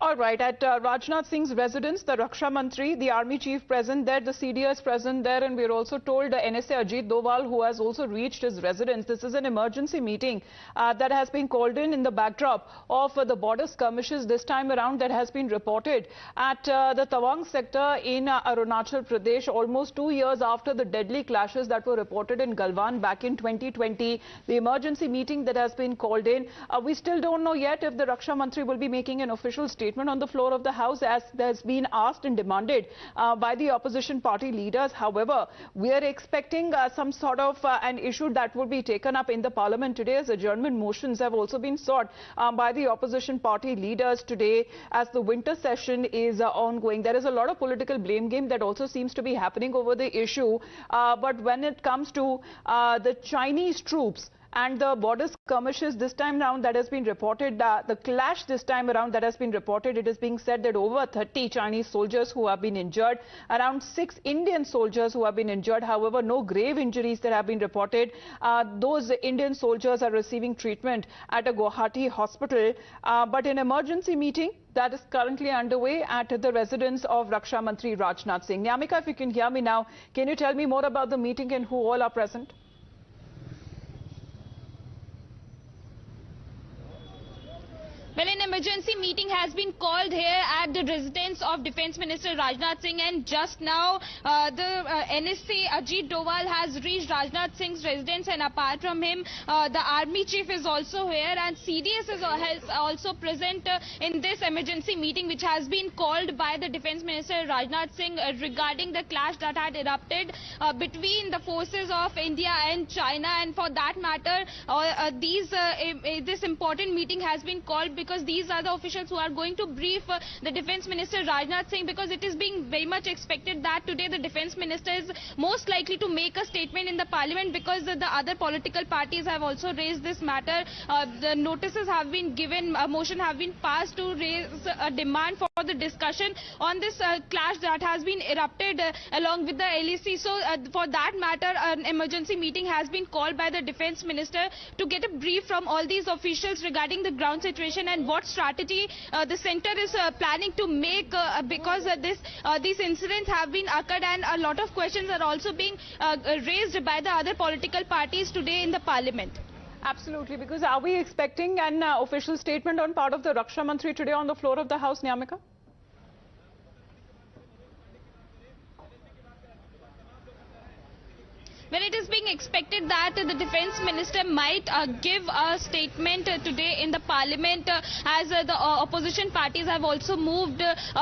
All right, at Rajnath Singh's residence, the Raksha Mantri, the Army Chief present there, the CDS present there, and we're also told NSA Ajit Doval, who has also reached his residence. This is an emergency meeting that has been called in the backdrop of the border skirmishes this time around that has been reported at the Tawang sector in Arunachal Pradesh, almost 2 years after the deadly clashes that were reported in Galwan back in 2020. The emergency meeting that has been called in, we still don't know yet if the Raksha Mantri will be making an official statement on the floor of the House, as there's been asked and demanded by the opposition party leaders. However, we are expecting some sort of an issue that will be taken up in the Parliament today, as adjournment motions have also been sought by the opposition party leaders today as the winter session is ongoing. There is a lot of political blame game that also seems to be happening over the issue. But when it comes to the Chinese troops and the border skirmishes this time around that has been reported, the clash this time around that has been reported, it is being said that over 30 Chinese soldiers who have been injured, around 6 Indian soldiers who have been injured. However, no grave injuries that have been reported. Those Indian soldiers are receiving treatment at a Guwahati hospital. But an emergency meeting that is currently underway at the residence of Raksha Mantri Rajnath Singh. Nyamika, if you can hear me now, can you tell me more about the meeting and who all are present? Well, an emergency meeting has been called here at the residence of Defence Minister Rajnath Singh, and just now the NSA Ajit Doval has reached Rajnath Singh's residence, and apart from him, the Army Chief is also here, and CDS is also present in this emergency meeting which has been called by the Defence Minister Rajnath Singh regarding the clash that had erupted between the forces of India and China. And for that matter, this important meeting has been called because these are the officials who are going to brief the Defence Minister Rajnath Singh, because it is being very much expected that today the Defence Minister is most likely to make a statement in the Parliament, because the other political parties have also raised this matter. The notices have been given, a motion have been passed to raise a demand for the discussion on this clash that has been erupted along with the LEC. So for that matter, an emergency meeting has been called by the Defence Minister to get a brief from all these officials regarding the ground situation and what strategy the centre is planning to make, because these incidents have been occurred, and a lot of questions are also being raised by the other political parties today in the Parliament. Absolutely, because are we expecting an official statement on part of the Raksha Mantri today on the floor of the House, Nyamika? Well, it is being expected that the Defence Minister might give a statement today in the Parliament, as the opposition parties have also moved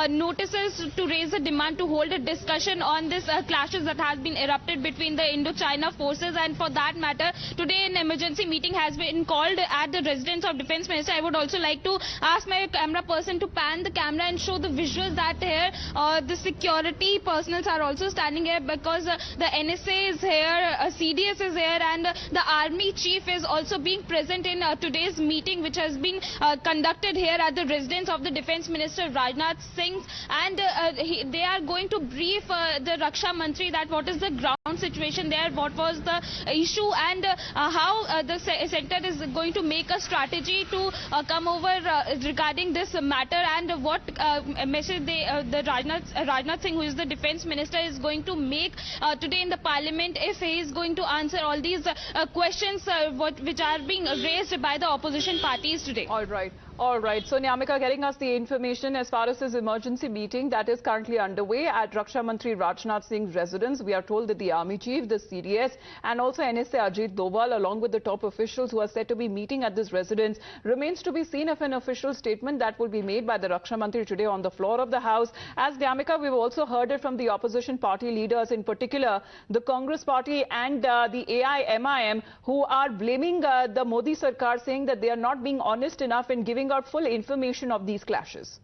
notices to raise a demand to hold a discussion on this clashes that has been erupted between the Indo-China forces. And for that matter, today an emergency meeting has been called at the residence of Defence Minister. I would also like to ask my camera person to pan the camera and show the visuals that here the security personnel are also standing here, because the NSA is here, CDS is here, and the Army Chief is also being present in today's meeting, which has been conducted here at the residence of the Defence Minister Rajnath Singh. And they are going to brief the Raksha Mantri that what is the ground situation there, what was the issue, and how the centre is going to make a strategy to come over regarding this matter, and what message the Rajnath Singh, who is the Defence Minister, is going to make today in the Parliament, if he is going to answer all these questions which are being raised by the opposition parties today. All right. All right. So, Nyamika getting us the information as far as this emergency meeting that is currently underway at Raksha Mantri Rajnath Singh's residence. We are told that the Army Chief, the CDS, and also NSA Ajit Doval, along with the top officials who are said to be meeting at this residence, remains to be seen if an official statement that will be made by the Raksha Mantri today on the floor of the House. As Nyamika, we've also heard it from the opposition party leaders, in particular the Congress party and the AIMIM, who are blaming the Modi Sarkar, saying that they are not being honest enough in giving out full information of these clashes.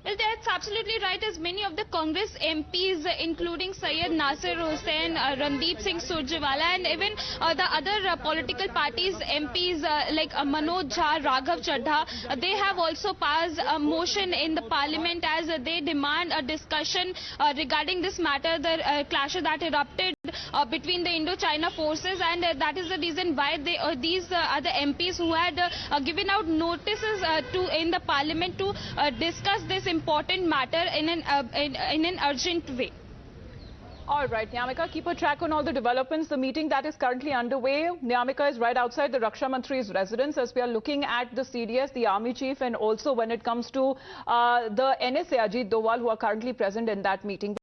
Well, there are that's absolutely right, as many of the Congress MPs, including Syed Nasir Hussain, Randeep Singh Surjewala, and even the other political parties MPs like Manoj Jha, Raghav Chadha, they have also passed a motion in the parliament as they demand a discussion regarding this matter, the clashes that erupted between the Indo-China forces, and that is the reason why these are the MPs who had given out notices in the parliament to discuss this important matter in an urgent way. All right, Nyamika, keep a track on all the developments. The meeting that is currently underway, Nyamika, is right outside the Raksha Mantri's residence as we are looking at the CDS, the Army Chief, and also when it comes to the NSA, Ajit Doval, who are currently present in that meeting.